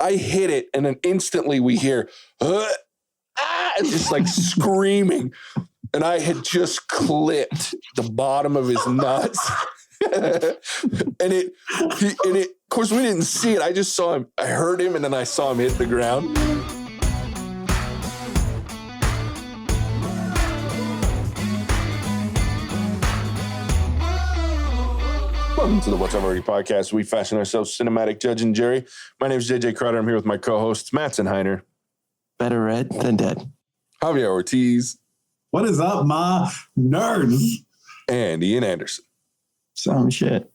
I hit it, and then instantly we hear, and just like screaming. And I had just clipped the bottom of his nuts. and it, of course, we didn't see it. I just saw him. I heard him, and then I saw him hit the ground. Welcome to the What's Up Already podcast. We fashion ourselves cinematic judge and jury. My name is JJ Crowder. I'm here with my co-hosts, Mattson Heiner. Better red than dead. Javier Ortiz. What is up, my nerds? And Ian Anderson. Some shit.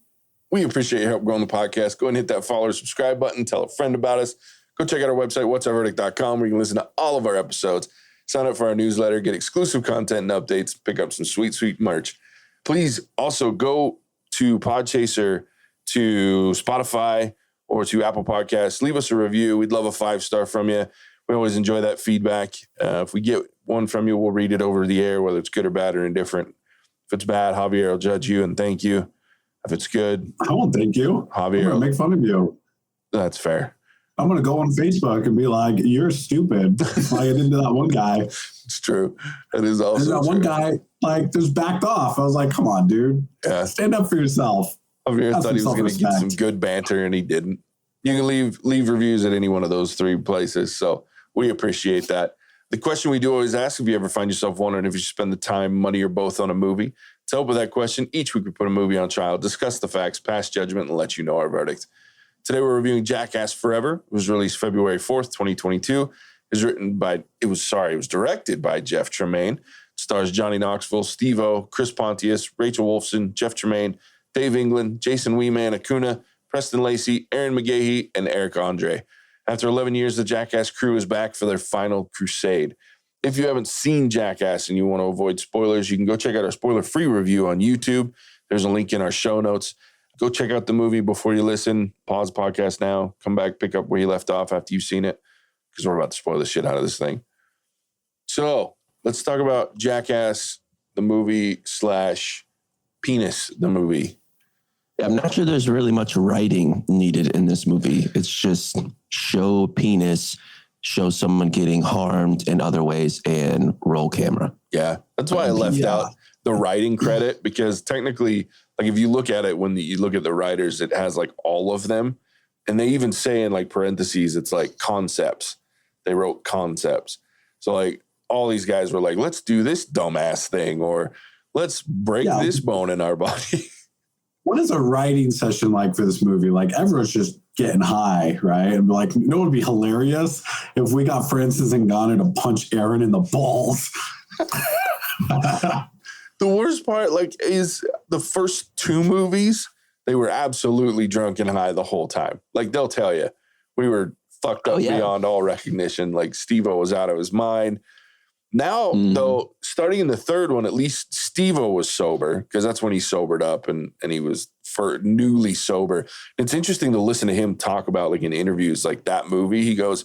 We appreciate your help growing the podcast. Go and hit that follow or subscribe button. Tell a friend about us. Go check out our website, whatsupverdict.com, where you can listen to all of our episodes. Sign up for our newsletter, get exclusive content and updates, pick up some sweet, sweet merch. Please also go to Podchaser, to Spotify, or to Apple Podcasts. Leave us a review. We'd love a 5-star from you. We always enjoy that feedback. If we get one from you, we'll read it over the air, whether it's good or bad or indifferent. If it's bad, Javier will judge you and thank you. If it's good, I won't thank you. Javier will make fun of you. That's fair. I'm going to go on Facebook and be like, you're stupid. Like I did to that one guy. It's true. That is also and that true. one guy, like, just backed off. I was like, come on, dude. Yeah. Stand up for yourself. Javier thought he was going to get some good banter, and he didn't. You can leave reviews at any one of those 3 places, so we appreciate that. The question we do always ask, if you ever find yourself wondering if you should spend the time, money, or both on a movie, to help with that question, each week we put a movie on trial, discuss the facts, pass judgment, and let you know our verdict. Today we're reviewing Jackass Forever. It was released February 4th, 2022. It was directed by Jeff Tremaine. It stars Johnny Knoxville, Steve-O, Chris Pontius, Rachel Wolfson, Jeff Tremaine, Dave England, Jason Weeman Acuna, Preston Lacey, Aaron McGahee, and Eric Andre. After 11 years, the Jackass crew is back for their final crusade. If you haven't seen Jackass and you want to avoid spoilers, you can go check out our spoiler-free review on YouTube. There's a link in our show notes. Go check out the movie before you listen. Pause the podcast now. Come back, pick up where you left off after you've seen it, because we're about to spoil the shit out of this thing. So let's talk about Jackass, the movie / Penis, the movie. I'm not sure there's really much writing needed in this movie. It's just show penis, show someone getting harmed in other ways, and roll camera. Yeah, that's why I left out the writing credit, because technically, like if you look at it, when you look at the writers, it has like all of them. And they even say in like parentheses, it's like concepts. They wrote concepts. So like all these guys were like, let's do this dumbass thing, or let's break this bone in our body. What is a writing session like for this movie? Like everyone's just getting high, right? And like, you know what would be hilarious if we got Francis and Ghana to punch Aaron in the balls. The worst part, like, is the first 2 movies, they were absolutely drunk and high the whole time. Like, they'll tell you, we were fucked up beyond all recognition. Like, Steve-O was out of his mind. Now, though, starting in the 3rd one, at least Steve-O was sober, because that's when he sobered up and he was newly sober. It's interesting to listen to him talk about, like, in interviews, like, that movie. He goes,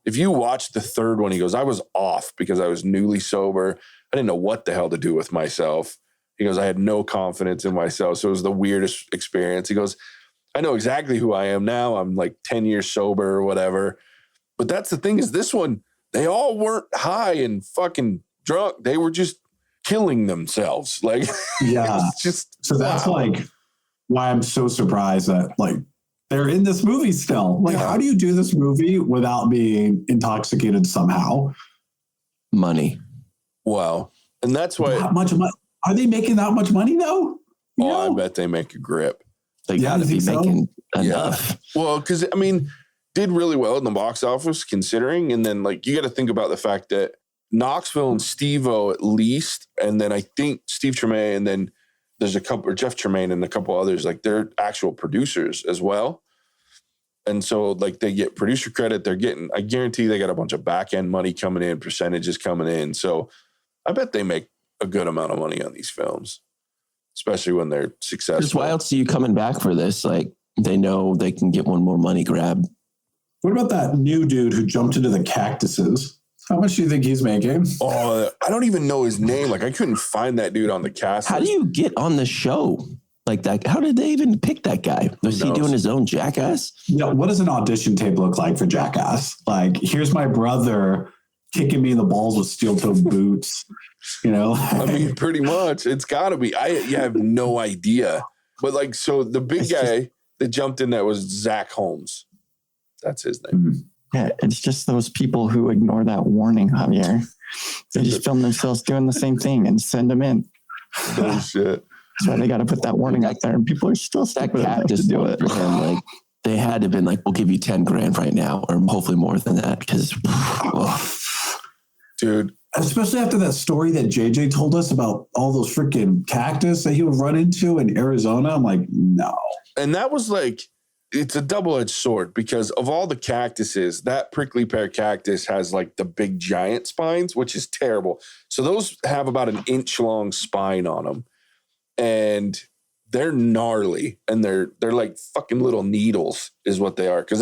if you watch the 3rd one, he goes, I was off because I was newly sober. I didn't know what the hell to do with myself. He goes, I had no confidence in myself. So it was the weirdest experience. He goes, I know exactly who I am now. I'm like 10 years sober or whatever. But that's the thing, is this one, they all weren't high and fucking drunk. They were just killing themselves. Like, yeah. It's just, so that's like why I'm so surprised that like they're in this movie still. Like, how do you do this movie without being intoxicated somehow? Money. Wow. And that's why. That much money? Are they making that much money though? I bet they make a grip. They got to be making enough. Yeah. Well, because I mean, did really well in the box office considering. And then like, you got to think about the fact that Knoxville and Steve-O at least, and then I think Steve Tremaine, and then there's a couple, or Jeff Tremaine and a couple others, like they're actual producers as well. And so like they get producer credit. They're getting, I guarantee they got a bunch of back end money coming in, percentages coming in. So I bet they make a good amount of money on these films, especially when they're successful. Just why else are you coming back for this? Like they know they can get one more money grab. What about that new dude who jumped into the cactuses? How much do you think he's making? Oh, I don't even know his name. Like I couldn't find that dude on the cast. How do you get on the show? like that. How did they even pick that guy? Was he doing his own Jackass? Yeah. What does an audition tape look like for Jackass? Like, here's my brother kicking me in the balls with steel-toed boots. You know, I mean, pretty much. It's got to be. I have no idea. But like, so the big guy that jumped in that was Zach Holmes. That's his name. Yeah, it's just those people who ignore that warning, Javier. They just film themselves doing the same thing and send them in. Oh shit! That's why they got to put that warning out there, and people are still that cactus do it. And like, they had to have been like, "We'll give you $10,000 right now, or hopefully more than that." Because, dude, especially after that story that JJ told us about all those freaking cactus that he would run into in Arizona, I'm like, no. And that was like, it's a double-edged sword because of all the cactuses, that prickly pear cactus has like the big giant spines, which is terrible. So those have about an inch-long spine on them, and they're gnarly, and they're like fucking little needles is what they are. Because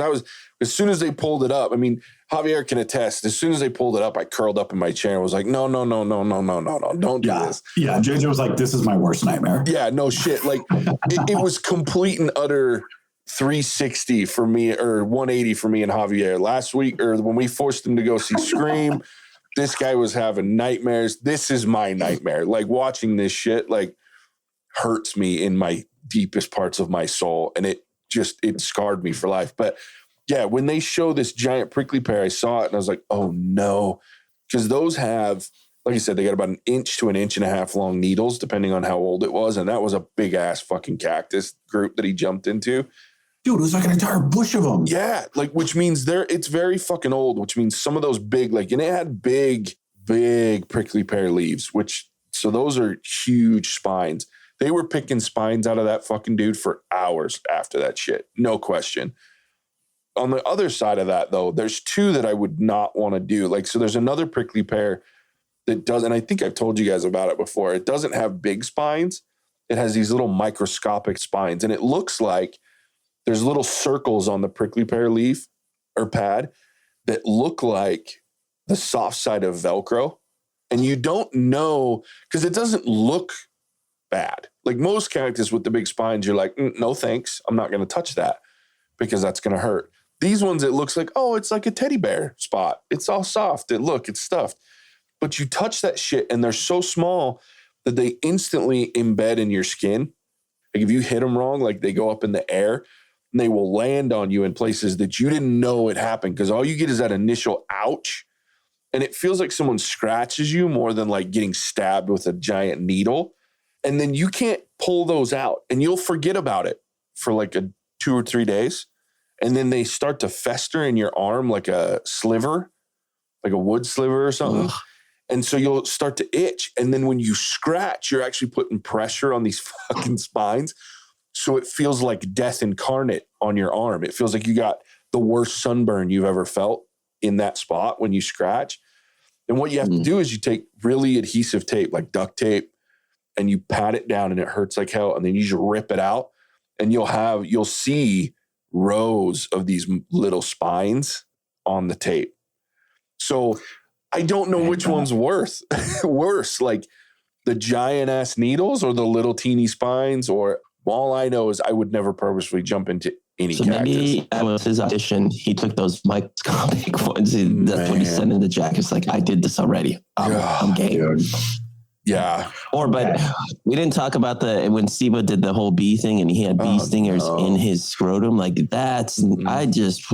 as soon as they pulled it up, I mean, Javier can attest, as soon as they pulled it up, I curled up in my chair and was like, no, don't do this. Yeah, JJ was like, this is my worst nightmare. Yeah, no shit. Like, it was complete and utter 360 for me, or 180 for me and Javier last week, or when we forced him to go see Scream. This guy was having nightmares. This is my nightmare. Like, watching this shit, like, hurts me in my deepest parts of my soul, and it scarred me for life. But yeah, when they show this giant prickly pear, I saw it and I was like, oh no, because those have, like I said, they got about an inch to an inch and a half long needles, depending on how old it was, and that was a big ass fucking cactus group that he jumped into. Dude, it was like an entire bush of them. Yeah, like, which means it's very fucking old, which means some of those big, like, and it had big prickly pear leaves, so those are huge spines. They were picking spines out of that fucking dude for hours after that shit. No question. On the other side of that, though, there's two that I would not want to do. Like, so there's another prickly pear that doesn't, I think I've told you guys about it before. It doesn't have big spines. It has these little microscopic spines. And it looks like there's little circles on the prickly pear leaf or pad that look like the soft side of Velcro. And you don't know, because it doesn't look bad. Like most cactus with the big spines, you're like, no thanks, I'm not going to touch that because that's going to hurt. These ones, it looks like, oh, it's like a teddy bear spot. It's all soft. It's stuffed. But you touch that shit and they're so small that they instantly embed in your skin. Like if you hit them wrong, like they go up in the air and they will land on you in places that you didn't know it happened, because all you get is that initial ouch. And it feels like someone scratches you more than like getting stabbed with a giant needle. And then you can't pull those out, and you'll forget about it for like 2 or 3 days. And then they start to fester in your arm like a sliver, like a wood sliver or something. Ugh. And so you'll start to itch. And then when you scratch, you're actually putting pressure on these fucking spines. So it feels like death incarnate on your arm. It feels like you got the worst sunburn you've ever felt in that spot when you scratch. And what you have to do is you take really adhesive tape, like duct tape, and you pat it down and it hurts like hell. And then you just rip it out and you'll see rows of these little spines on the tape. So I don't know which one's worse, like the giant ass needles or the little teeny spines, or all I know is I would never purposefully jump into any cactus. Maybe that was his audition. He took those microscopic ones. That's what he sent in the Jackass. Like, I did this already. I'm game. Yeah. But we didn't talk about when Siva did the whole bee thing and he had bee stingers in his scrotum. Like that's, I just,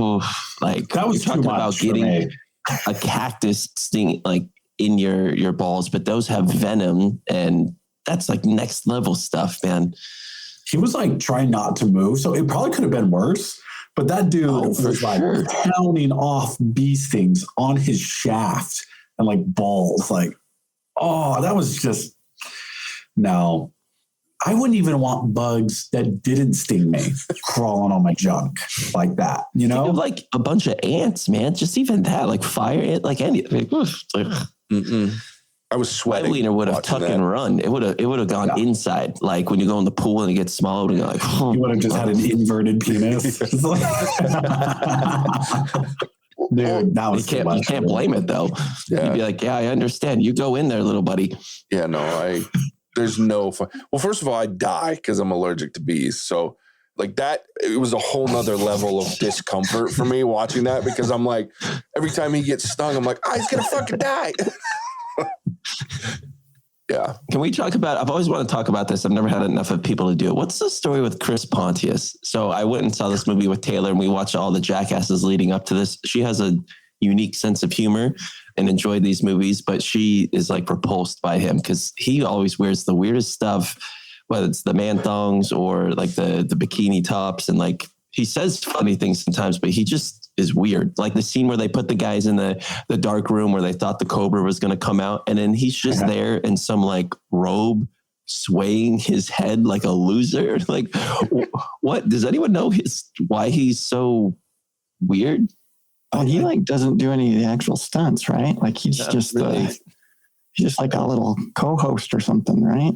like, that was talking about getting a cactus sting like in your balls, but those have venom, and that's like next level stuff, man. He was like trying not to move. So it probably could have been worse, but that dude was like pounding off bee stings on his shaft and like balls. Like, oh, that was just, no. I wouldn't even want bugs that didn't sting me crawling on my junk like that, you know? Think of like a bunch of ants, man. Just even that, like fire ant, like anything. I was sweating. My wiener would have tuck and run. It would have gone inside. Like when you go in the pool and it gets small, and you're like, you would have just had an inverted penis. Dude, that was you can't blame it though. Yeah. You'd be like, yeah, I understand. You go in there, little buddy. Yeah, no, There's no fun. Well, first of all, I die because I'm allergic to bees. So like that, it was a whole nother level of discomfort for me watching that because I'm like, every time he gets stung, I'm like, he's going to fucking die. Yeah. Can we talk about, I've always wanted to talk about this. I've never had enough of people to do it. What's the story with Chris Pontius? So I went and saw this movie with Taylor and we watched all the Jackasses leading up to this. She has a unique sense of humor and enjoyed these movies, but she is like repulsed by him because he always wears the weirdest stuff, whether it's the man thongs or like the bikini tops. And like, he says funny things sometimes, but he just is weird. Like the scene where they put the guys in the dark room where they thought the Cobra was going to come out. And then he's just there in some like robe swaying his head like a loser. Like what, does anyone know why he's so weird? Well, he like doesn't do any of the actual stunts, right? Like he's just really. he's just like a little co-host or something, right?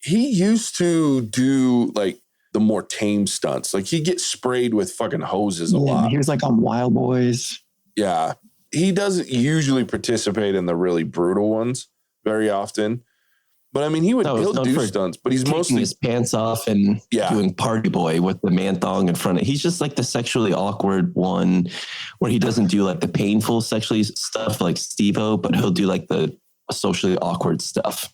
He used to do like the more tame stunts. Like he gets sprayed with fucking hoses a lot. He was like on Wild Boys. Yeah. He doesn't usually participate in the really brutal ones very often. But I mean, he'll do stunts, but he's mostly his pants off and doing Party Boy with the man thong in front of. He's just like the sexually awkward one where he doesn't do like the painful sexually stuff like Steve-O, but he'll do like the socially awkward stuff.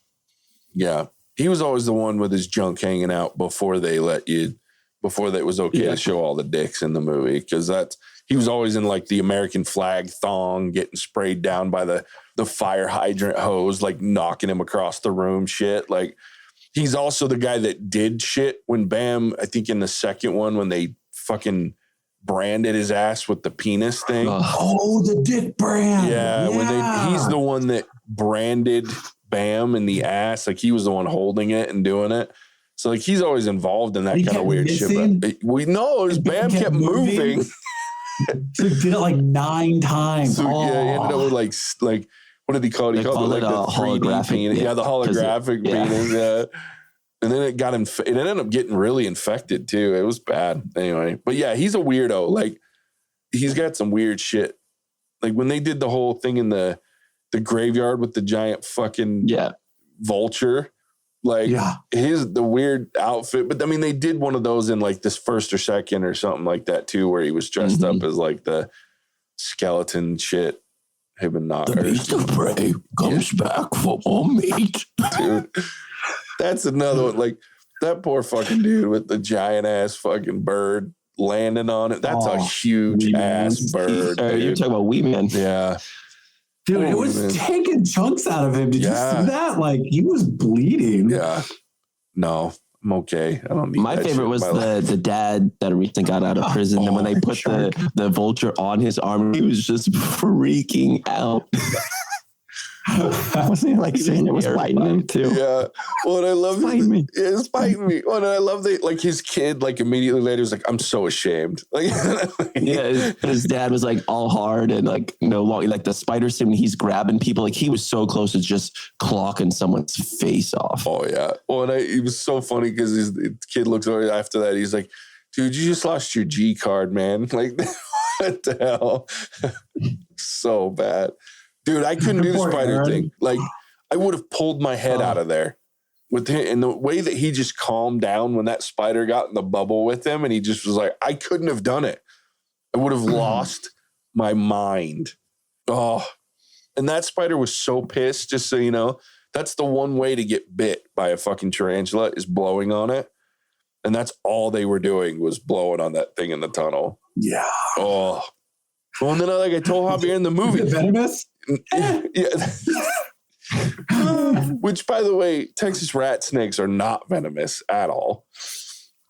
Yeah. He was always the one with his junk hanging out before it was okay to show all the dicks in the movie. Cause he was always in like the American flag thong, getting sprayed down by the fire hydrant hose, like knocking him across the room shit. Like he's also the guy that did shit when Bam, I think in the second one, when they fucking branded his ass with the penis thing. Oh, the dick brand. Yeah. He's the one that branded Bam in the ass. Like he was the one holding it and doing it. So like he's always involved in that kind of weird shit. But we know his Bam kept moving. So he did it like 9 times. So, yeah, he ended up with like what did he call it? He called it like the 3D penis. Yeah, the holographic penis. Yeah. And then it ended up getting really infected too. It was bad anyway. But yeah, he's a weirdo. Like he's got some weird shit. Like when they did the whole thing in the graveyard with the giant fucking vulture. Like the weird outfit. But I mean, they did one of those in like this first or second or something like that too, where he was dressed up as like the skeleton shit. Him and Knocker. The beast of prey comes back for more meat. Dude, that's another one. Like that poor fucking dude with the giant ass fucking bird landing on it. That's a huge ass bird. You're talking about Wee Man. Yeah. Dude, it was taking chunks out of him. Did you see that? Like he was bleeding. Yeah. No, I'm okay. I don't need My favorite was the dad that recently got out of prison. And when they put the vulture on his arm, he was just freaking out. Wasn't he like saying it was biting him too? Yeah. Well, and I love it's biting me. Well, and I love that like his kid like immediately later was like, I'm so ashamed. Like his dad was like all hard and like no long like the spider scene when he's grabbing people, like he was so close to just clocking someone's face off. Oh yeah. Well, and it was so funny because his kid looks over after that. He's like, dude, you just lost your G card, man. Like what the hell? So bad. Dude, I couldn't do the spider thing. Like, I would have pulled my head out of there with him. And the way that he just calmed down when that spider got in the bubble with him, and he just was like, I couldn't have done it. I would have lost my mind. Oh, and that spider was so pissed, just so you know. That's the one way to get bit by a fucking tarantula is blowing on it. And that's all they were doing was blowing on that thing in the tunnel. Yeah. Oh. Well, and then like I told Javier in the movie. Is it venomous? Yeah. Which, by the way, Texas rat snakes are not venomous at all.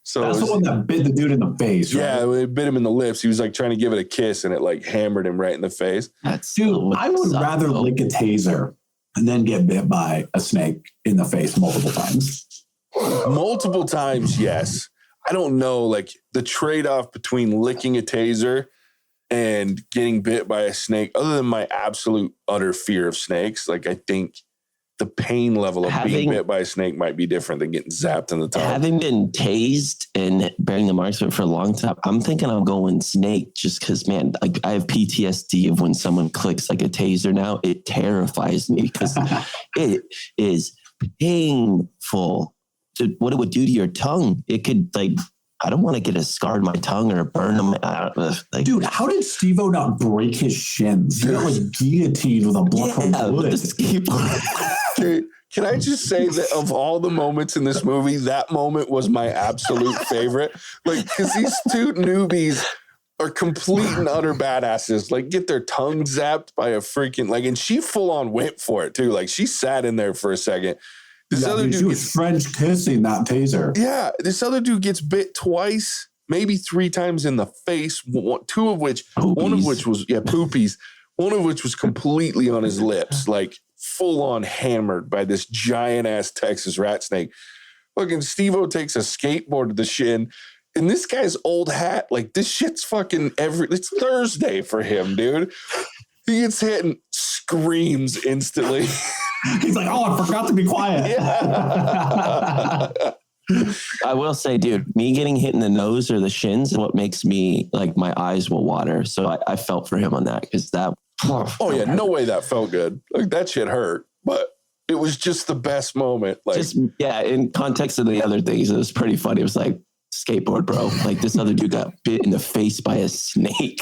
So that's the one that bit the dude in the face, right? Yeah, it bit him in the lips. He was like trying to give it a kiss, and it like hammered him right in the face. Dude, I would rather lick a taser and then get bit by a snake in the face multiple times. Multiple times, yes. I don't know, like the trade-off between licking a taser and getting bit by a snake, other than my absolute utter fear of snakes, like I think the pain level of being bit by a snake might be different than getting zapped in the tongue. Having been tased and bearing the marks of it for a long time, I'm thinking I'm going snake just because, man, like I have PTSD of when someone clicks like a taser now. It terrifies me because it is painful. What it would do to your tongue. It could like, I don't want to get a scar in my tongue or burn them. Like, dude, how did Steve-O not break his shins? He got like guillotined with a blood from wood. Can I just say that of all the moments in this movie, that moment was my absolute favorite? Like, because these two newbies are complete and utter badasses. Like, get their tongue zapped by a freaking, like, and she full on went for it too. Like, she sat in there for a second. This other dude was French kissing that taser. Yeah, this other dude gets bit twice, maybe 3 times in the face. Two of which, one of which was poopies. One of which was completely on his lips, like full on hammered by this giant ass Texas rat snake. Fucking Steve-O takes a skateboard to the shin, and this guy's old hat, like this shit's fucking it's Thursday for him, dude. He gets hit and screams instantly. He's like, oh, I forgot to be quiet. Yeah. I will say, dude, me getting hit in the nose or the shins is what makes me, like, my eyes will water. So I felt for him on that because that. Oh, yeah. No way that felt good. Like, that shit hurt. But it was just the best moment. Like, in context of the other things, it was pretty funny. It was like, skateboard, bro. Like, this other dude got bit in the face by a snake.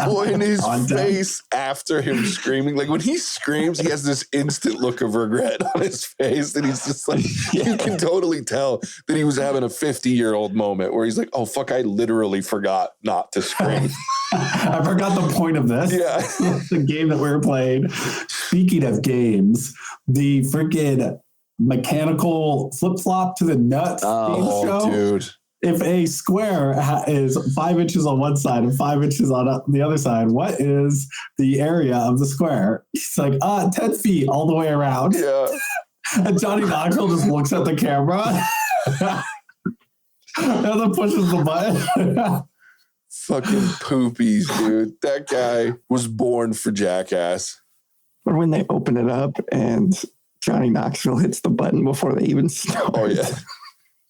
Well, in his face after him screaming, like when he screams, he has this instant look of regret on his face. And he's just like, you can totally tell that he was having a 50-year-old moment where he's like, oh, fuck, I literally forgot not to scream. I forgot the point of this. Yeah. The game that we were playing. Speaking of games, the freaking mechanical flip-flop to the nuts show. Dude. If a square is 5 inches on one side and 5 inches on the other side, what is the area of the square? He's like, 10 feet all the way around. Yeah. And Johnny Knoxville just looks at the camera and then pushes the button. Fucking poopies, dude. That guy was born for Jackass. Or when they open it up and Johnny Knoxville hits the button before they even start. Oh, yeah.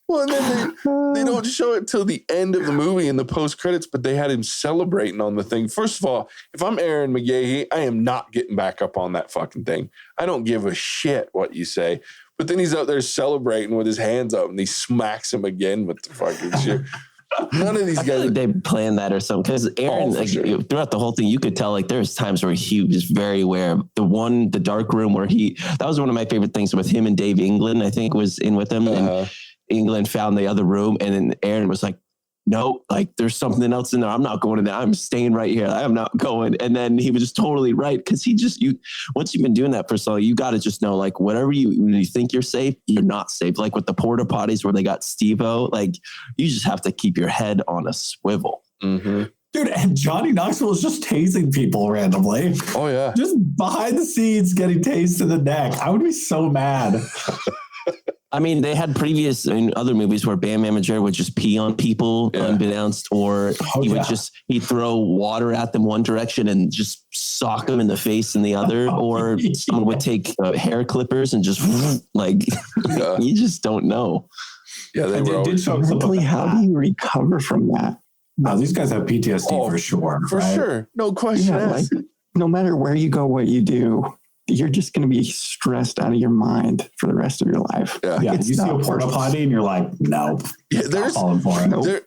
Well, and then they don't show it till the end of the movie in the post-credits, but they had him celebrating on the thing. First of all, if I'm Aaron McGahee, I am not getting back up on that fucking thing. I don't give a shit what you say. But then he's out there celebrating with his hands up, and he smacks him again with the fucking shit. None of these guys. Like they planned that or something. Because Aaron, throughout the whole thing, you could tell like there's times where he was very aware. The dark room where that was one of my favorite things with him and Dave England, I think, was in with him. And England found the other room, and then Aaron was like, no, like there's something else in there. I'm not going in there. I'm staying right here. I am not going. And then he was just totally right. Because once you've been doing that for so long, you got to just know, like, whatever when you think you're safe, you're not safe. Like with the porta potties where they got Steve-O, like you just have to keep your head on a swivel. Mm-hmm. Dude, and Johnny Knoxville is just tasing people randomly. Oh, yeah. Just behind the scenes getting tased in the neck. I would be so mad. I mean, they had previous in other movies where Bam Margera would just pee on people unbeknownst, or he'd throw water at them one direction and just sock them in the face in the other, or someone would take hair clippers and just like, you just don't know. Yeah, they were always mentally. How do you recover from that? No, these guys have PTSD for sure. For sure. No question. Yeah, like, no matter where you go, what you do, you're just going to be stressed out of your mind for the rest of your life. Yeah. You see a porta potty and you're like, nope. Yeah,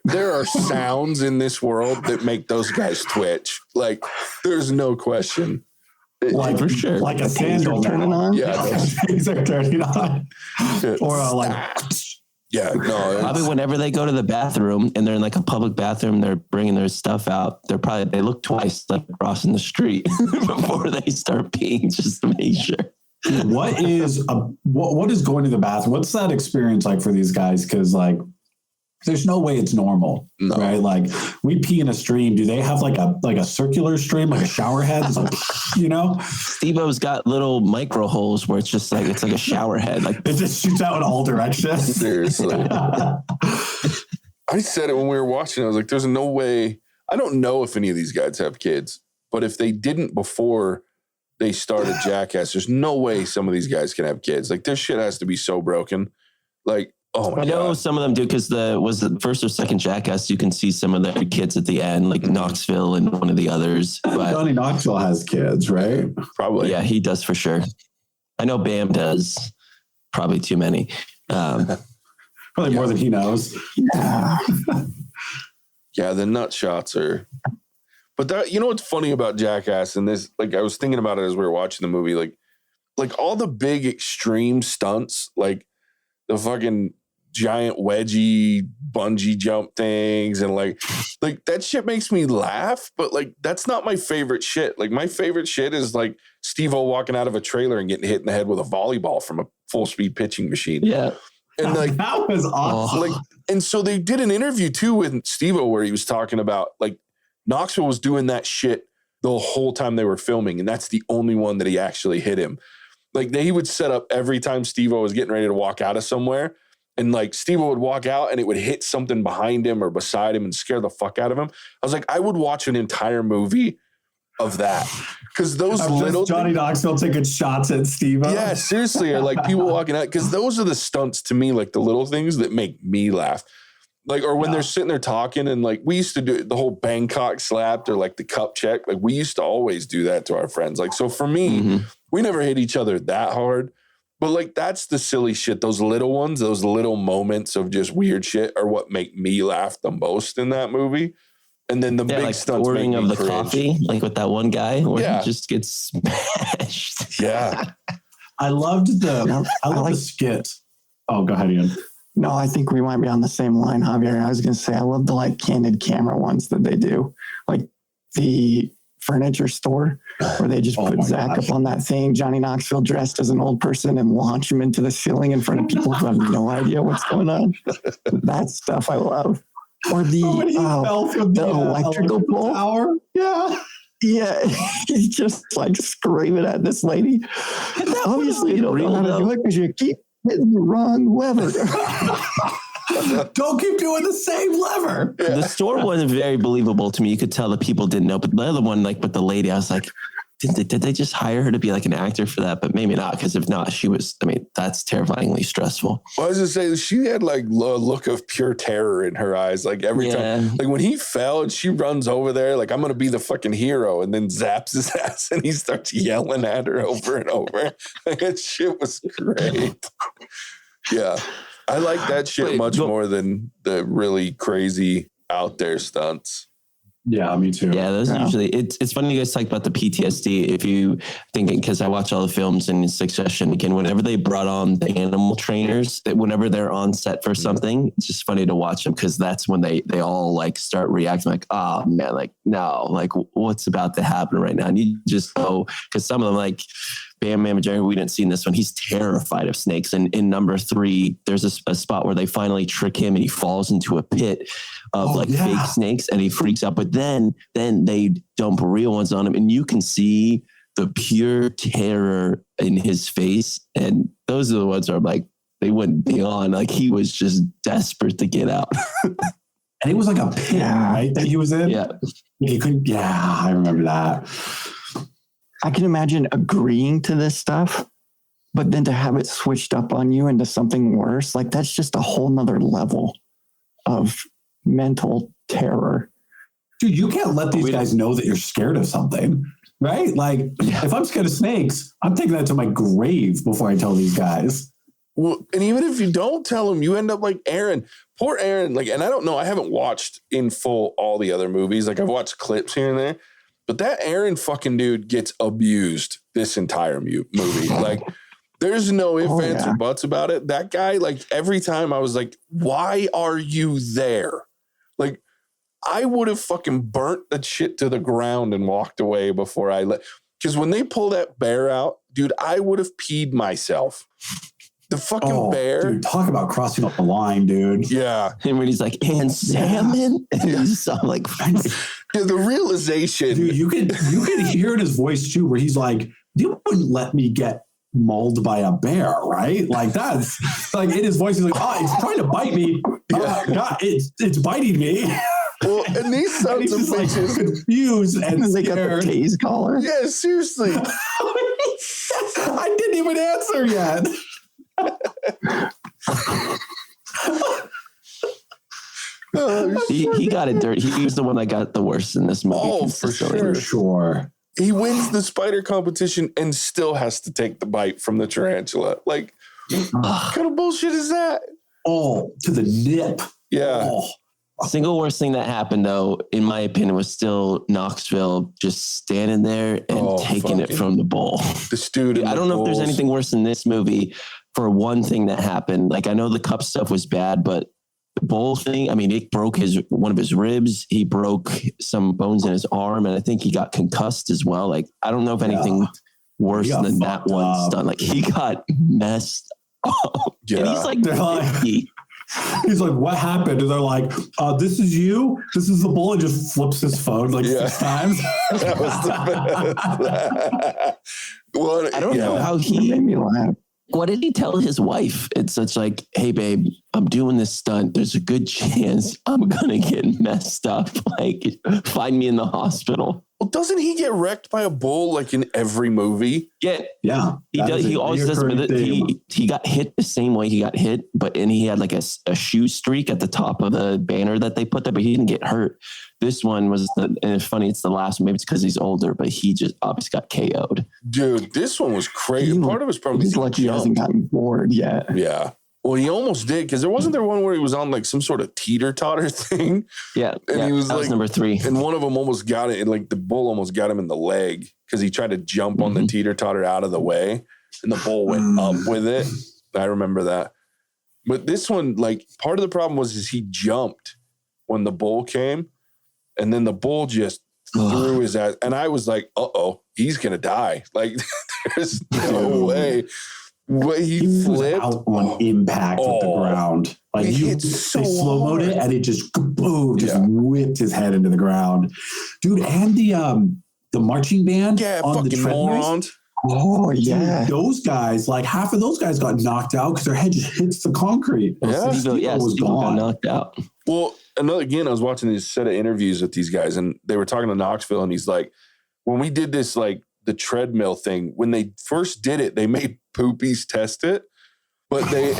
there are sounds in this world that make those guys twitch. Like, there's no question. Like, for sure. Like a sandal turning on? Yeah. Things are turning on. Or like... Yeah, no. Probably whenever they go to the bathroom and they're in like a public bathroom, they're bringing their stuff out. They look twice, like crossing the street before they start peeing, just to make sure. What is going to the bathroom? What's that experience like for these guys? Because like, there's no way it's normal, right? Like we pee in a stream. Do they have like a circular stream, like a shower head? It's like, you know, Steve-O's got little micro holes where it's just like it's like a shower head. Like it just shoots out in all directions. Seriously. I said it when we were watching. I was like, "There's no way." I don't know if any of these guys have kids, but if they didn't before they started Jackass, there's no way some of these guys can have kids. Like their shit has to be so broken. Like. Oh my I know God. some of them do because the first or second Jackass, you can see some of their kids at the end, like Knoxville and one of the others. But Johnny Knoxville has kids, right? Probably. Yeah, he does for sure. I know Bam does. Probably too many. Probably more than he knows. Yeah, the nut shots are. But that, you know what's funny about Jackass, and this, like, I was thinking about it as we were watching the movie, like all the big extreme stunts, like the fucking giant wedgie bungee jump things, and like that shit makes me laugh, but like that's not my favorite shit. Like my favorite shit is like Steve-O walking out of a trailer and getting hit in the head with a volleyball from a full speed pitching machine. Yeah. And like that was awesome. Like, and so they did an interview too with Steve-O where he was talking about like Knoxville was doing that shit the whole time they were filming, and that's the only one that he actually hit him. Like he would set up every time Steve-O was getting ready to walk out of somewhere, and like Steve-O would walk out and it would hit something behind him or beside him and scare the fuck out of him. I was like, I would watch an entire movie of that. Because those little Johnny Knoxville taking shots at Steve-O. Yeah, seriously. Or like people walking out. Because those are the stunts to me, like the little things that make me laugh. Like, or when they're sitting there talking and like we used to do the whole Bangkok slapped or like the cup check. Like we used to always do that to our friends. Like, so for me, we never hit each other that hard. But like that's the silly shit. Those little ones, those little moments of just weird shit are what make me laugh the most in that movie. And then the big like stunts ordering of the cringe. coffee, like with that one guy where he just gets smashed. Yeah. I loved the skit. Oh, go ahead, Ian. No, I think we might be on the same line, Javier. I was going to say, I love the like candid camera ones that they do. Like the furniture store where they just put Zach up on that thing, Johnny Knoxville dressed as an old person, and launch him into the ceiling in front of people who have no idea what's going on. That stuff I love. Or the electrical pole. Tower. Yeah. Yeah. He's just like screaming at this lady. Obviously, you don't know how to do it because you keep hitting the wrong lever. Don't keep doing the same lever. Yeah. The store wasn't very believable to me. You could tell the people didn't know. But the other one, like with the lady, I was like, did they just hire her to be like an actor for that? But maybe not, because if not, that's terrifyingly stressful. Well, I was just saying, she had like a look of pure terror in her eyes. Like every time, like when he fell and she runs over there, like, I'm going to be the fucking hero, and then zaps his ass and he starts yelling at her over and over. Like that shit was great. Yeah. I like that shit much more than the really crazy out there stunts. Yeah, me too. Yeah, those usually, it's funny you guys talk about the PTSD. If you thinking, because I watch all the films in succession, again, whenever they brought on the animal trainers, that whenever they're on set for something, it's just funny to watch them, because that's when they all like start reacting like, oh man, like no, like what's about to happen right now? And you just know, because some of them like Bam Bam Jerry, we didn't see in this one, he's terrified of snakes. And in number 3, there's a spot where they finally trick him and he falls into a pit of fake snakes and he freaks out. But then they dump real ones on him, and you can see the pure terror in his face. And those are the ones that are like, they wouldn't be on. Like he was just desperate to get out. And it was like a pit, right? That he was in. Yeah. He couldn't. Yeah, I remember that. I can imagine agreeing to this stuff, but then to have it switched up on you into something worse, like that's just a whole nother level of mental terror. Dude, you can't let these guys know that you're scared of something, right? Like if I'm scared of snakes, I'm taking that to my grave before I tell these guys. Well, and even if you don't tell them, you end up like Aaron. Poor Aaron. Like, and I don't know, I haven't watched in full all the other movies. Like I've watched clips here and there. But that Aaron fucking dude gets abused this entire movie. Like, there's no ifs, ands, or buts about it. That guy, like, every time I was like, why are you there? Like, I would have fucking burnt that shit to the ground and walked away before I let. Because when they pull that bear out, dude, I would have peed myself. The fucking bear. Dude, talk about crossing up the line, dude. Yeah. And when he's like, and salmon? And he's so like, yeah, the realization. Dude, you could hear in his voice too, where he's like, you wouldn't let me get mauled by a bear, right? Like that's like in his voice, he's like, oh, it's trying to bite me. Oh, God, it's biting me. Well, and these sons of bitches, like confused and they got the tase collar. Yeah, seriously. I didn't even answer yet. he got it dirty. He was the one that got the worst in this movie. Oh, for sure. He wins the spider competition and still has to take the bite from the tarantula. Like, what kind of bullshit is that? Oh, to the nip. Yeah. Oh. Single worst thing that happened, though, in my opinion, was still Knoxville just standing there and taking it from the bull. This dude. I don't know if there's anything worse in this movie for one thing that happened. Like, I know the cup stuff was bad, but the bull thing, I mean, it broke one of his ribs. He broke some bones in his arm, and I think he got concussed as well. Like, I don't know if anything worse than that one stunt. Like, he got messed up. Yeah. And he's like 50. He's like, what happened? And they're like, this is you? This is the bull? And just flips his phone like 6 times. That was the best. Well, I don't know how he made me laugh. What did he tell his wife? It's such like, hey, babe, I'm doing this stunt. There's a good chance I'm going to get messed up. Like, find me in the hospital. Well, doesn't he get wrecked by a bull like in every movie? Yeah. He does. He always does. But he got hit the same way he got hit, and he had like a shoe streak at the top of the banner that they put there, but he didn't get hurt. This one was, and it's funny, it's the last one. Maybe it's because he's older, but he just obviously got KO'd. Dude, this one was crazy. Part of it's probably he's lucky he hasn't gotten bored yet. Yeah. Well, he almost did, because wasn't there one where he was on like some sort of teeter-totter thing? Yeah. And he was that like, was number 3. And one of them almost got it, and like the bull almost got him in the leg because he tried to jump on the teeter-totter out of the way, and the bull went up with it. I remember that. But this one, like, part of the problem was he jumped when the bull came, and then the bull just threw his ass. And I was like, he's going to die. Like, there's no way. What he flipped out on impact with the ground. Like, they slow-moed it, and it just boom, whipped his head into the ground. Dude, and the marching band on the treadmills. Oh, yeah. Dude, those guys, like half of those guys got knocked out because their head just hits the concrete. Steve got knocked out. Well, I was watching this set of interviews with these guys, and they were talking to Knoxville, and he's like, when we did this, like, the treadmill thing, when they first did it, they made Poopies test it, but they,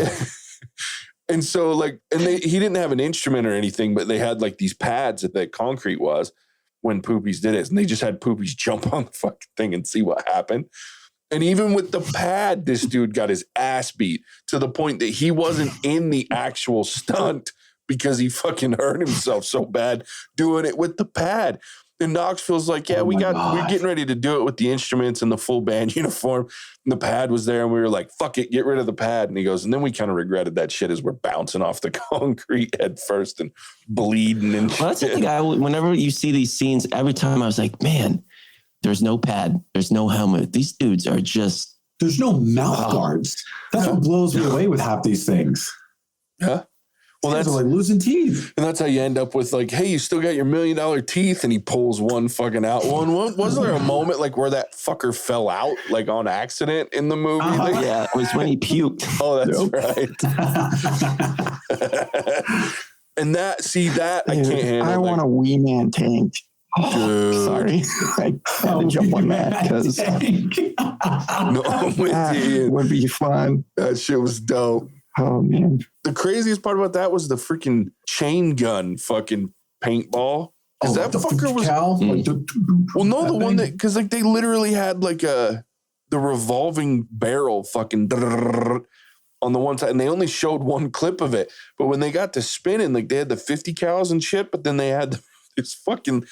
and so like, he didn't have an instrument or anything, but they had like these pads that concrete was when Poopies did it, and they just had Poopies jump on the fucking thing and see what happened. And even with the pad, this dude got his ass beat to the point that he wasn't in the actual stunt because he fucking hurt himself so bad doing it with the pad. And Knoxville's like, we're getting ready to do it with the instruments and the full band uniform. And the pad was there, and we were like, fuck it, get rid of the pad. And he goes, and then we kind of regretted that shit as we're bouncing off the concrete head first and bleeding and shit. Well, that's the thing. Whenever you see these scenes, every time I was like, man, there's no pad, there's no helmet. These dudes are just... There's no mouth guards. That's what blows me away with half these things. Yeah. Well, that's like losing teeth. And that's how you end up with like, hey, you still got your $1 million teeth, and he pulls one fucking out. Wasn't there a moment like where that fucker fell out like on accident in the movie? Yeah, it was when he puked. Oh, that's right. And I can't handle. I want a wee man tank. Oh, sorry, I had to jump on that because no, I'm with you. Would be fun. That shit was dope. Oh man. The craziest part about that was the freaking chain gun fucking paintball. Because that fucker was... Well, no, the one that... Because like they literally had like the revolving barrel fucking on the one side, and they only showed one clip of it. But when they got to spinning, like they had the 50 cals and shit, but then they had this fucking...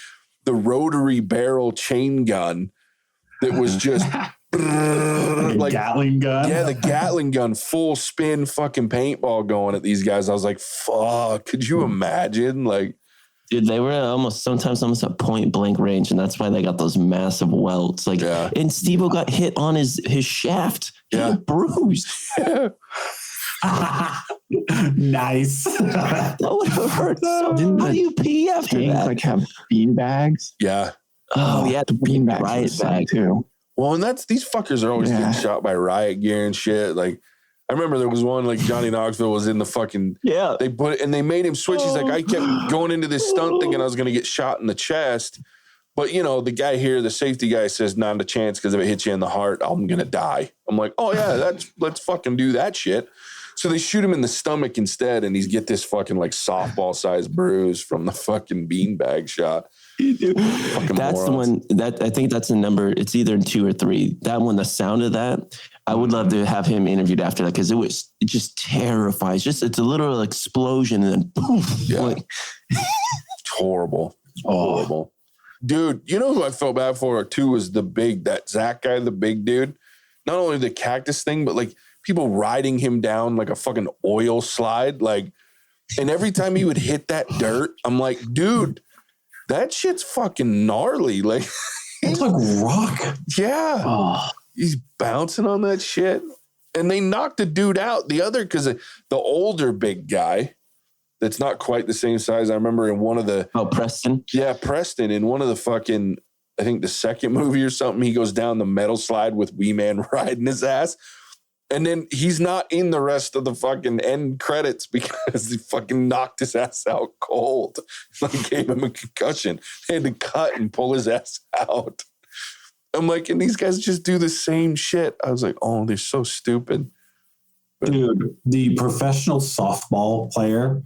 the rotary barrel chain gun that was just... like Gatling gun. Yeah, the Gatling gun, full spin fucking paintball going at these guys. I was like, fuck, could you imagine? Like, dude, they were sometimes almost at point blank range, and that's why they got those massive welts. Like, and Steve-O got hit on his shaft. He got bruised. Nice. That would have hurt. So how do you pee after that? Like have bean bags. Yeah. Oh yeah, the bean bags riot bag too. Well, and these fuckers are always getting shot by riot gear and shit. Like, I remember there was one, like Johnny Knoxville was in the fucking, they put it, and they made him switch. He's like, I kept going into this stunt thinking I was going to get shot in the chest. But, you know, the guy here, the safety guy says, not a chance, because if it hits you in the heart, I'm going to die. I'm like, oh yeah, let's fucking do that shit. So they shoot him in the stomach instead, and he's get this fucking like softball sized bruise from the fucking beanbag shot. That's the one that I think that's a number. It's either in 2 or 3. That one, the sound of that, I would love to have him interviewed after that because it just terrifies. It's a literal explosion and then poof. Yeah. It's horrible. Horrible. Dude, you know who I felt bad for too was that Zach guy, the big dude. Not only the cactus thing, but like people riding him down like a fucking oil slide. Like, and every time he would hit that dirt, I'm like, dude, that shit's fucking gnarly. Like, it's like rock. Yeah. Oh. He's bouncing on that shit. And they knocked the dude out. The other, because the older big guy that's not quite the same size. I remember in one of the... Oh, Preston? Yeah, Preston. In one of the fucking, I think the second movie or something, he goes down the metal slide with Wee Man riding his ass. And then he's not in the rest of the fucking end credits because he fucking knocked his ass out cold. Like gave him a concussion. They had to cut and pull his ass out. I'm like, and these guys just do the same shit. I was like, oh, they're so stupid. Dude, the professional softball player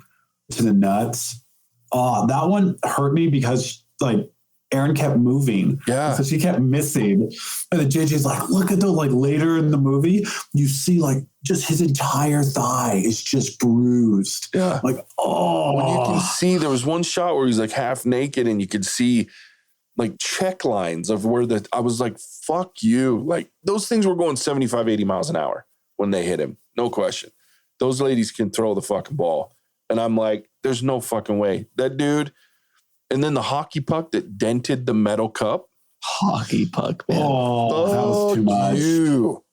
to the nuts. That one hurt me because like Aaron kept moving. Yeah. So she kept missing. And the JJ's like, look at the like later in the movie, you see like just his entire thigh is just bruised. Yeah. Like, oh. When you can see, there was one shot where he's like half naked and you could see like check lines of where I was like, fuck you. Like those things were going 75, 80 miles an hour when they hit him. No question. Those ladies can throw the fucking ball. And I'm like, there's no fucking way. That dude. And then the hockey puck that dented the metal cup. Hockey puck, man. Oh, that was too much. You.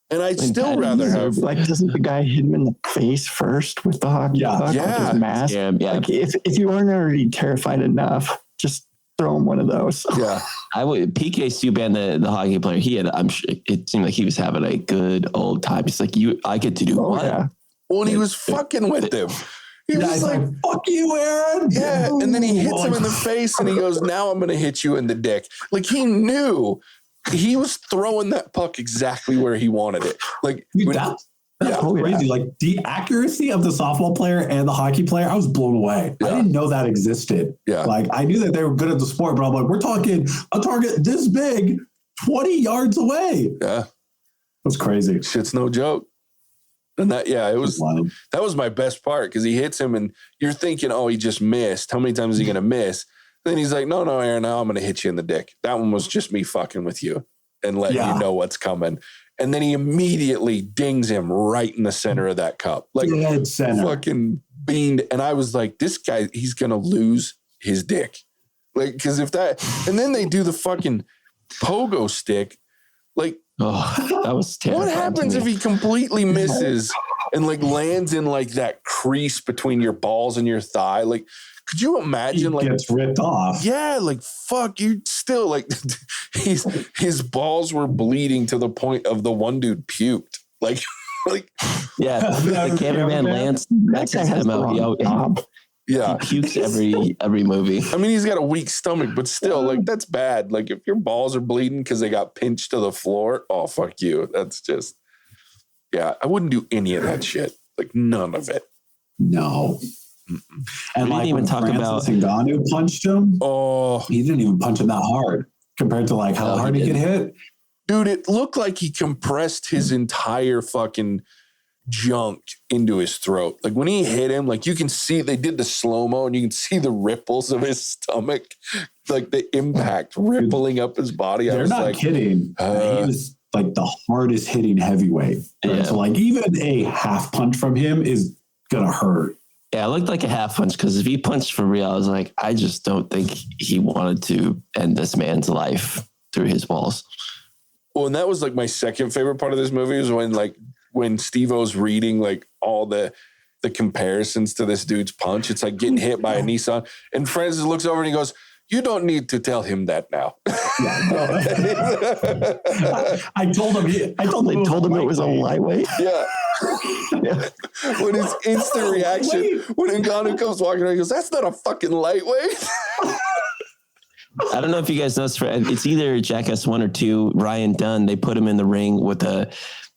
And I'd still rather have. Like, doesn't the guy hit him in the face first with the hockey puck with his mask? Yeah. Like, if you weren't already terrified enough, just throw him one of those. Yeah. PK Subban, the hockey player, I'm sure it seemed like he was having a good old time. It's like, I get to do what? Yeah. Well, and he was fucking with him. He was like, fuck you, Aaron. Yeah. And then he hits him in the face and he goes, now I'm going to hit you in the dick. Like he knew he was throwing that puck exactly where he wanted it. Like, that's crazy. Like the accuracy of the softball player and the hockey player, I was blown away. Yeah. I didn't know that existed. Yeah. Like I knew that they were good at the sport, but I'm like, we're talking a target this big, 20 yards away. Yeah. That's crazy. Shit's no joke. And that was my best part because he hits him and you're thinking, oh, he just missed. How many times is he going to miss? And then he's like, no, Aaron, now I'm going to hit you in the dick. That one was just me fucking with you and letting you know what's coming. And then he immediately dings him right in the center of that cup. Like fucking beamed. And I was like, this guy, he's going to lose his dick. Like, because if that, and then they do the fucking pogo stick. Like, oh, that was terrible. What happens if he completely misses and like lands in like that crease between your balls and your thigh? Like, could you imagine? He like gets ripped off. Yeah, like fuck, you still like his balls were bleeding to the point of the one dude puked. Like yeah, the cameraman Lance him out. Yeah, he pukes every movie. I mean, he's got a weak stomach, but still, like that's bad. Like if your balls are bleeding because they got pinched to the floor, oh fuck you. That's just, yeah. I wouldn't do any of that shit. Like none of it. No. Mm-mm. And we like didn't even talk about Ngannou punched him. Oh, he didn't even punch him that hard compared to like how hard he could hit. Dude, it looked like he compressed his entire fucking junk into his throat. Like when he hit him, like you can see they did the slow-mo and you can see the ripples of his stomach, like the impact rippling up his body. They're not kidding. He was like the hardest hitting heavyweight. Right? Yeah. So like even a half punch from him is gonna hurt. Yeah, it looked like a half punch because if he punched for real, I was like, I just don't think he wanted to end this man's life through his balls. Well, and that was like my second favorite part of this movie was when Steve-O's reading like all the comparisons to this dude's punch. It's like getting hit by a Nissan. And Francis looks over and he goes, you don't need to tell him that now. I told him it was a lightweight. Yeah. When his instant reaction, when Ngannou comes walking around, he goes, that's not a fucking lightweight. I don't know if you guys know, it's either Jackass 1 or 2, Ryan Dunn, they put him in the ring with a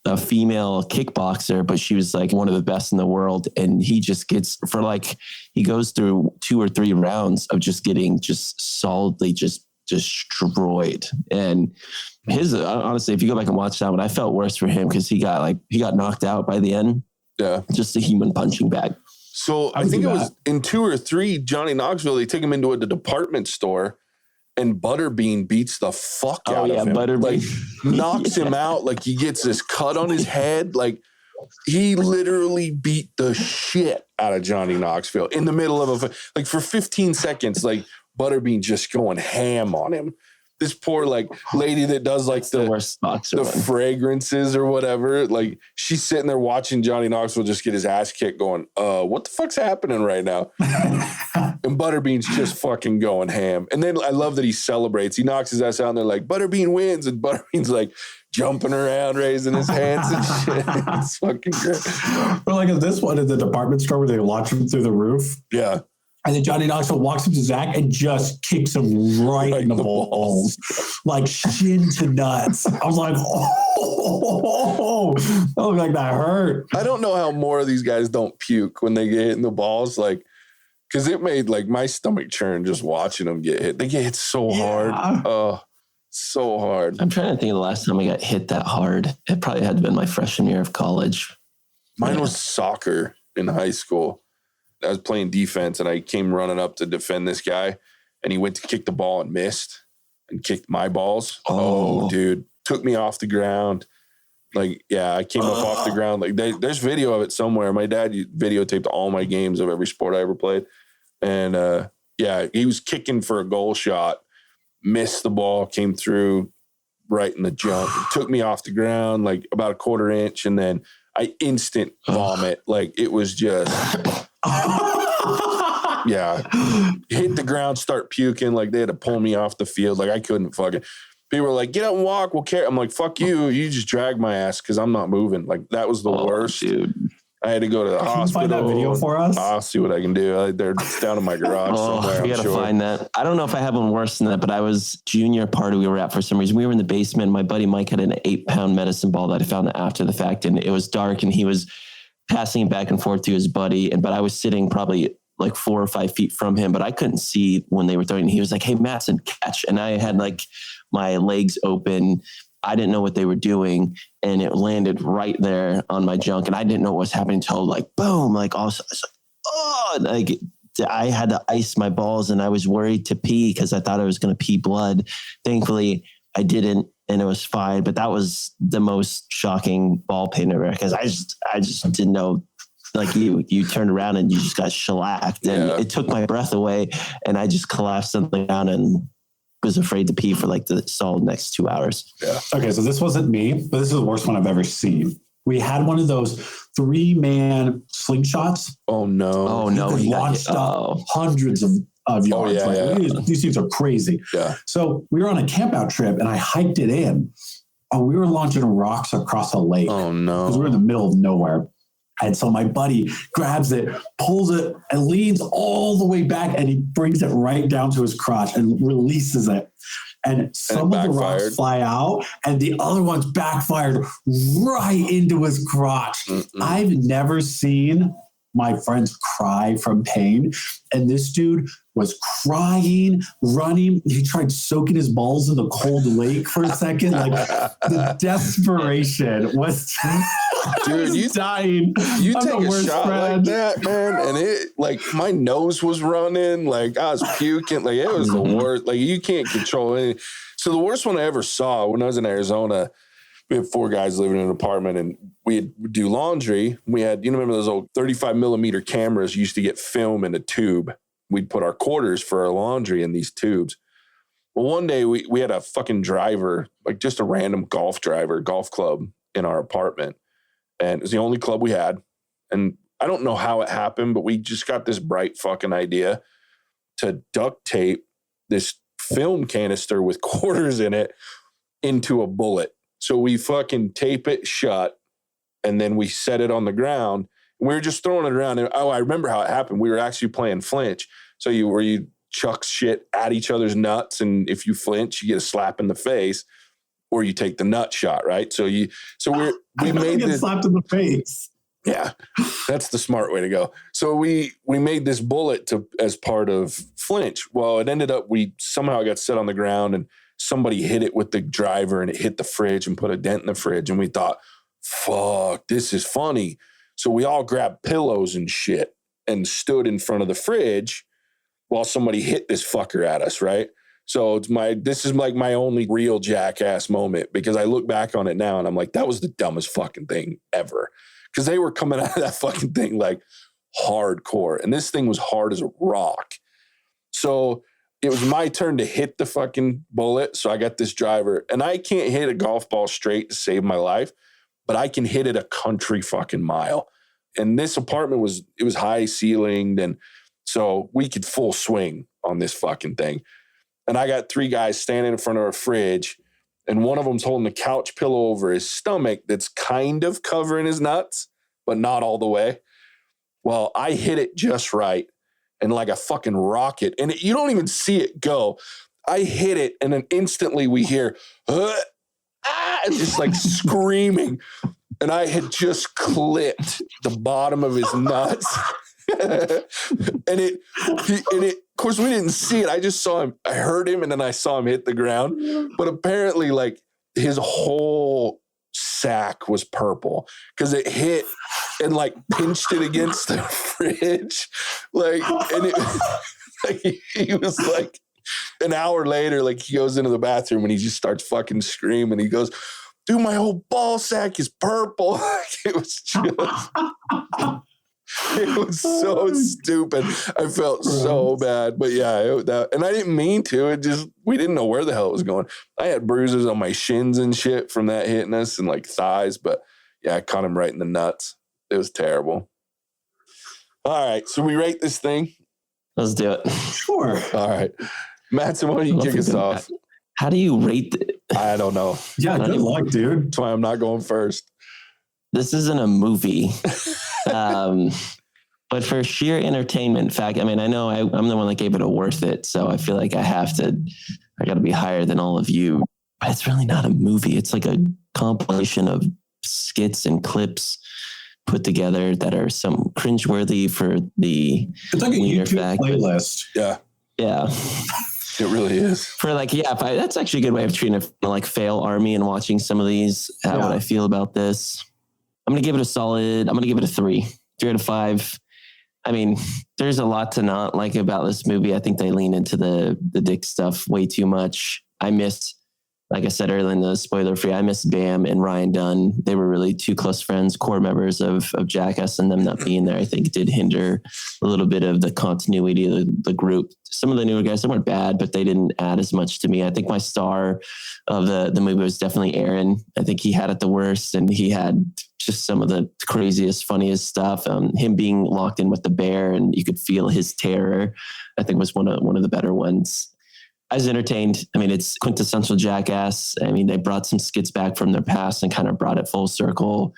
a female kickboxer, but she was like one of the best in the world. And he just gets he goes through 2 or 3 rounds of just getting just solidly just destroyed. And his, honestly, if you go back and watch that one, I felt worse for him because he got knocked out by the end. Yeah. Just a human punching bag. So I think it was in 2 or 3, Johnny Knoxville, they take him into the department store and Butterbean beats the fuck out of him. Butterbean. Like, knocks him out. Like, he gets this cut on his head. Like, he literally beat the shit out of Johnny Knoxville in the middle of for 15 seconds, like, Butterbean just going ham on him. This poor lady that does the fragrances or whatever, like, she's sitting there watching Johnny Knoxville just get his ass kicked going, what the fuck's happening right now? And Butterbean's just fucking going ham. And then I love that he celebrates. He knocks his ass out and they're like, Butterbean wins. And Butterbean's like jumping around, raising his hands and shit. It's fucking great. But like this one at the department store where they launch him through the roof. Yeah. And then Johnny Knoxville walks up to Zach and just kicks him right in the balls, like shin to nuts. I was like, oh, that looked like that hurt. I don't know how more of these guys don't puke when they get hit in the balls, like, because it made my stomach churn just watching them get hit. They get hit so hard. Oh, so hard. I'm trying to think of the last time I got hit that hard. It probably had to been my freshman year of college. Mine was soccer in high school. I was playing defense and I came running up to defend this guy and he went to kick the ball and missed and kicked my balls. Oh, dude. Took me off the ground. I came up off the ground. Like, there's video of it somewhere. My dad videotaped all my games of every sport I ever played. And he was kicking for a goal shot, missed the ball, came through right in the jump. It took me off the ground like about a quarter inch and then I instant vomit. Like, it was just... hit the ground, start puking. Like, they had to pull me off the field. Like, I couldn't fucking. People were like, get up and walk, we'll carry. I'm like, fuck you. You just drag my ass because I'm not moving. Like, that was the worst. Dude. I had to go to the hospital. Can you find that video for us? I'll see what I can do. It's down in my garage somewhere. We got to find that. I don't know if I have one worse than that, but I was junior party we were at for some reason. We were in the basement. My buddy Mike had an 8-pound medicine ball that I found after the fact, and it was dark, and he was passing it back and forth to his buddy. But I was sitting probably like 4 or 5 feet from him, but I couldn't see when they were throwing. He was like, hey, Mattson, catch. And I had my legs open. I didn't know what they were doing. And it landed right there on my junk. And I didn't know what was happening until boom, also, I was like, I had to ice my balls and I was worried to pee because I thought I was going to pee blood. Thankfully, I didn't. And it was fine. But that was the most shocking ball pain ever because I just didn't know. Like you turned around and you just got shellacked and it took my breath away and I just collapsed something down and was afraid to pee for the solid next 2 hours. Yeah. Okay. So this wasn't me, but this is the worst one I've ever seen. We had one of those 3-man slingshots. Oh no. He launched up hundreds of yards. These things are crazy. Yeah. So we were on a camp out trip and I hiked it in and we were launching rocks across a lake. Oh no. Because we were in the middle of nowhere. And so my buddy grabs it, pulls it, and leans all the way back, and he brings it right down to his crotch and releases it. And some of the rocks fly out, and the other ones backfired right into his crotch. Mm-mm. I've never seen my friends cry from pain. And this dude was crying, running. He tried soaking his balls in the cold lake for a second. The desperation was... Dude, you dying. You take a shot like that, man, and it my nose was running, I was puking, it was the worst. You can't control anything. So the worst one I ever saw when I was in Arizona, we had 4 guys living in an apartment, and we'd do laundry. We had, remember those old 35 millimeter cameras used to get film in a tube. We'd put our quarters for our laundry in these tubes. Well, one day we had a fucking driver, just a random golf club in our apartment. And it was the only club we had. And I don't know how it happened, but we just got this bright fucking idea to duct tape this film canister with quarters in it into a bullet. So we fucking tape it shut and then we set it on the ground. And we were just throwing it around. And I remember how it happened. We were actually playing flinch. So you chuck shit at each other's nuts. And if you flinch, you get a slap in the face. or you take the nut shot, right? So we made this slapped in the face. Yeah, that's the smart way to go. So we made this bullet as part of Flinch. Well, it ended up somehow got set on the ground and somebody hit it with the driver and it hit the fridge and put a dent in the fridge. And we thought, fuck, this is funny. So we all grabbed pillows and shit and stood in front of the fridge while somebody hit this fucker at us, right? So this is like my only real Jackass moment, because I look back on it now and I'm like, that was the dumbest fucking thing ever. Because they were coming out of that fucking thing like hardcore. And this thing was hard as a rock. So it was my turn to hit the fucking bullet. So I got this driver. And I can't hit a golf ball straight to save my life, but I can hit it a country fucking mile. And this apartment was high ceilinged. And so we could full swing on this fucking thing. And I got 3 guys standing in front of a fridge. And one of them's holding a couch pillow over his stomach that's kind of covering his nuts, but not all the way. Well, I hit it just right and like a fucking rocket. And you don't even see it go. I hit it and then instantly we hear, and just like screaming. And I had just clipped the bottom of his nuts. and it, of course, we didn't see it. I just saw him. I heard him, and then I saw him hit the ground. But apparently, like, his whole sack was purple because it hit and like pinched it against the fridge. Like, and it, like, he was like, an hour later, like, he goes into the bathroom and he just starts fucking screaming. He goes, "Dude, my whole ball sack is purple." It was just. It was so stupid. I felt so bad, but yeah, and I didn't mean to. We didn't know where the hell it was going. I had bruises on my shins and shit from that hitting us and like thighs, but yeah, I caught him right in the nuts. It was terrible. All right, so we rate this thing. Let's do it. Sure. All right, Mattson, why don't you kick us off? How do you rate it? I don't know. Yeah, good luck, dude. That's why I'm not going first. This isn't a movie. But for sheer entertainment fact, I mean, I know I'm the one that gave it a worth it. So I feel like I got to be higher than all of you. But it's really not a movie. It's like a compilation of skits and clips put together that are some cringeworthy for the it's like a YouTube playlist. Yeah. Yeah. It really is. For like, yeah, that's actually a good way of treating a like fail army and watching some of these, what I feel about this. I'm going to give it a 3 out of 5. I mean, there's a lot to not like about this movie. I think they lean into the dick stuff way too much. I missed, like I said earlier in the spoiler free, I missed Bam and Ryan Dunn. They were really 2 close friends, core members of Jackass, and them not being there, I think, did hinder a little bit of the continuity of the group. Some of the newer guys, they weren't bad, but they didn't add as much to me. I think my star of the movie was definitely Aaron. I think he had it the worst, and he had just some of the craziest, funniest stuff. Him being locked in with the bear, and you could feel his terror, I think was one of the better ones. I was entertained. I mean, it's quintessential Jackass. I mean, they brought some skits back from their past and kind of brought it full circle.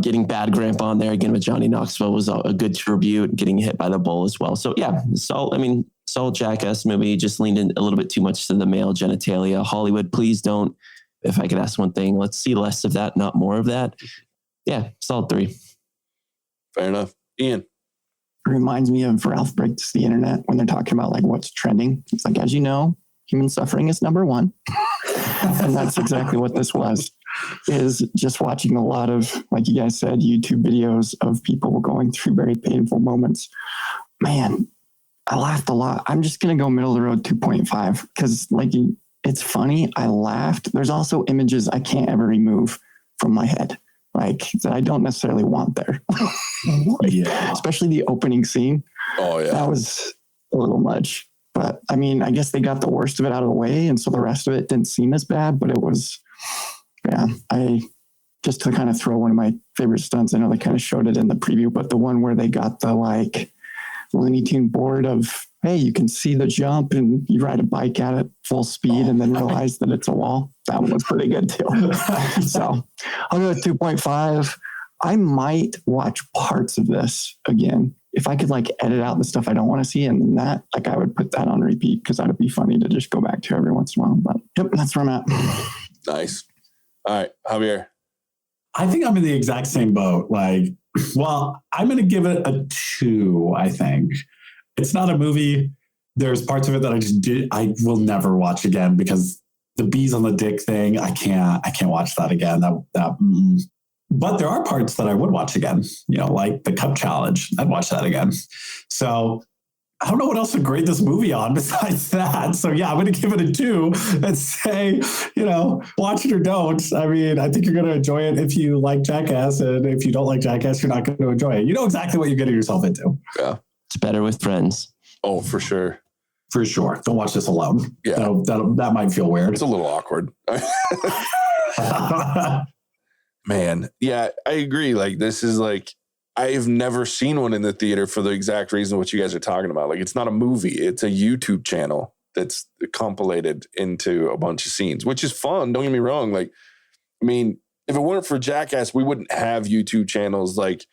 Getting Bad Grandpa on there again with Johnny Knoxville was a good tribute, getting hit by the bull as well. So yeah, solid Jackass movie, just leaned in a little bit too much to the male genitalia. Hollywood, please don't, if I could ask one thing, let's see less of that, not more of that. Yeah, solid 3. Fair enough. Ian. It reminds me of Ralph Breaks the Internet when they're talking about like what's trending. It's like, as you know, human suffering is number 1. And that's exactly what this was, is just watching a lot of, like you guys said, YouTube videos of people going through very painful moments. Man, I laughed a lot. I'm just going to go middle of the road 2.5 because like it's funny. I laughed. There's also images I can't ever remove from my head. Like that I don't necessarily want there. Especially the opening scene. Oh yeah. That was a little much. But I mean, I guess they got the worst of it out of the way. And so the rest of it didn't seem as bad, but it was, I just to kind of throw one of my favorite stunts. I know they kind of showed it in the preview, but the one where they got the like Looney Tune board of, hey, you can see the jump and you ride a bike at it full speed and then realize that it's a wall. That one was pretty good too. So I'll go with 2.5. I might watch parts of this again. If I could like edit out the stuff I don't want to see, and then that, like I would put that on repeat because that would be funny to just go back to every once in a while. But yep, that's where I'm at. Nice. All right, Javier. I think I'm in the exact same boat. Like, well, I'm going to give it a 2, I think. It's not a movie. There's parts of it that I will never watch again because the bees on the dick thing, I can't watch that again. But there are parts that I would watch again, like the cup challenge. I'd watch that again. So I don't know what else to grade this movie on besides that. So yeah, I'm going to give it a 2 and say, watch it or don't. I mean, I think you're going to enjoy it if you like Jackass. And if you don't like Jackass, you're not going to enjoy it. You know exactly what you're getting yourself into. Yeah. It's better with friends. Oh, for sure. For sure. Don't watch this alone. Yeah. That might feel weird. It's a little awkward. Man. Yeah, I agree. Like, this is like, I've never seen one in the theater for the exact reason what you guys are talking about. Like, it's not a movie. It's a YouTube channel that's compilated into a bunch of scenes, which is fun. Don't get me wrong. Like, I mean, if it weren't for Jackass, we wouldn't have YouTube channels like,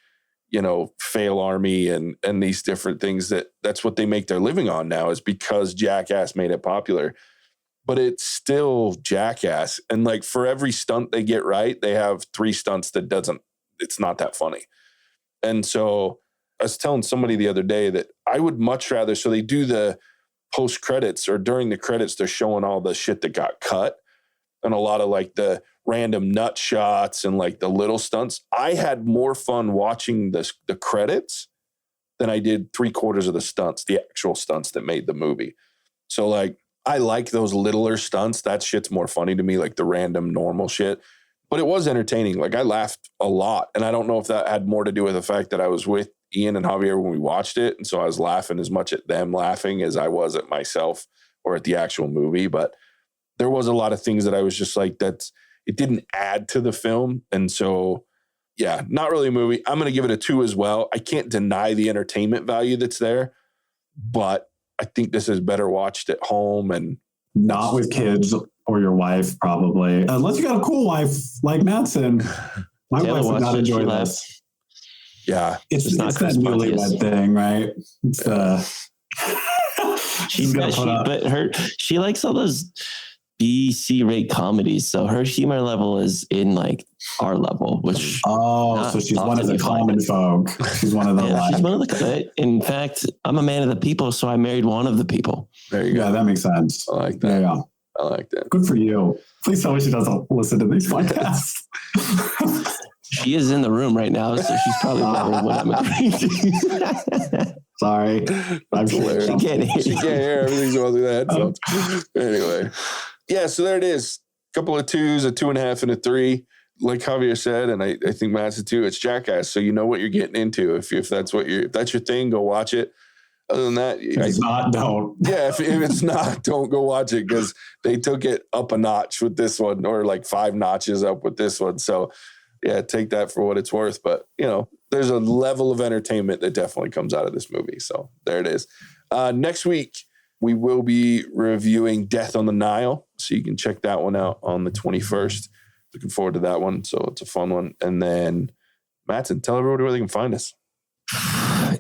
Fail Army and these different things that's what they make their living on now is because Jackass made it popular. But it's still Jackass. And like for every stunt they get right, they have 3 stunts it's not that funny. And so I was telling somebody the other day that I would much rather, so they do the post credits or during the credits, they're showing all the shit that got cut and a lot of like the random nut shots and like the little stunts. I had more fun watching the credits than I did 3/4 of the stunts, the actual stunts that made the movie. So like, I like those littler stunts. That shit's more funny to me, like the random normal shit. But it was entertaining. Like I laughed a lot. And I don't know if that had more to do with the fact that I was with Ian and Javier when we watched it. And so I was laughing as much at them laughing as I was at myself or at the actual movie. But there was a lot of things that I was just like, it didn't add to the film. And so, yeah, not really a movie. I'm going to give it a 2 as well. I can't deny the entertainment value that's there, but I think this is better watched at home and not with kids or your wife, probably. Unless you got a cool wife like Mattson. My wife would not enjoy this. Yeah. It's that newlywed thing, right? It's she likes all those B/C rate comedies, so her humor level is in like our level, which so she's one of the common folk. She's one of the she's one of the. In fact, I'm a man of the people, so I married one of the people. There you go. Yeah, that makes sense. I like that. Yeah, I like that. Good for you. Please tell me she doesn't listen to these podcasts. She is in the room right now, so she's probably wondering what I'm agreeing to. Sorry, I'm sure she can't hear. She can't hear everything's going through the headphones. Anyway. Yeah, so there it is. A couple of 2s, a 2.5 and a 3. Like Javier said, and I think Matt's said too, it's Jackass. So you know what you're getting into. If that's if that's your thing, go watch it. Other than that, if it's not, don't. Yeah, if it's not, don't go watch it because they took it up a notch with this one, or like 5 notches up with this one. So yeah, take that for what it's worth. But there's a level of entertainment that definitely comes out of this movie. So there it is. Next week, we will be reviewing Death on the Nile. So you can check that one out on the 21st. Looking forward to that one. So it's a fun one. And then, Mattson, tell everybody where they can find us.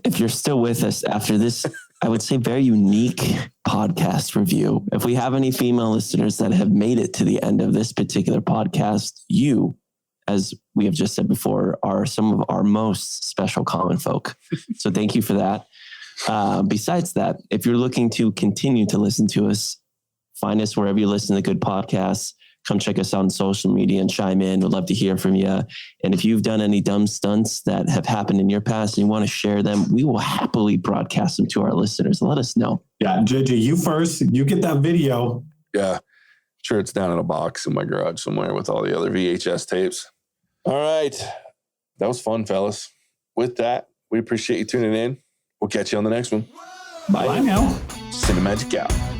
If you're still with us after this, I would say very unique podcast review. If we have any female listeners that have made it to the end of this particular podcast, you, as we have just said before, are some of our most special common folk. So thank you for that. Besides that, if you're looking to continue to listen to us, find us wherever you listen to good podcasts. Come check us out on social media and chime in. We'd love to hear from you. And if you've done any dumb stunts that have happened in your past and you want to share them, we will happily broadcast them to our listeners. Let us know. Yeah, JJ, you first. You get that video. Yeah, sure. It's down in a box in my garage somewhere with all the other VHS tapes. All right. That was fun, fellas. With that, we appreciate you tuning in. We'll catch you on the next one. Bye now. Cinemagic out.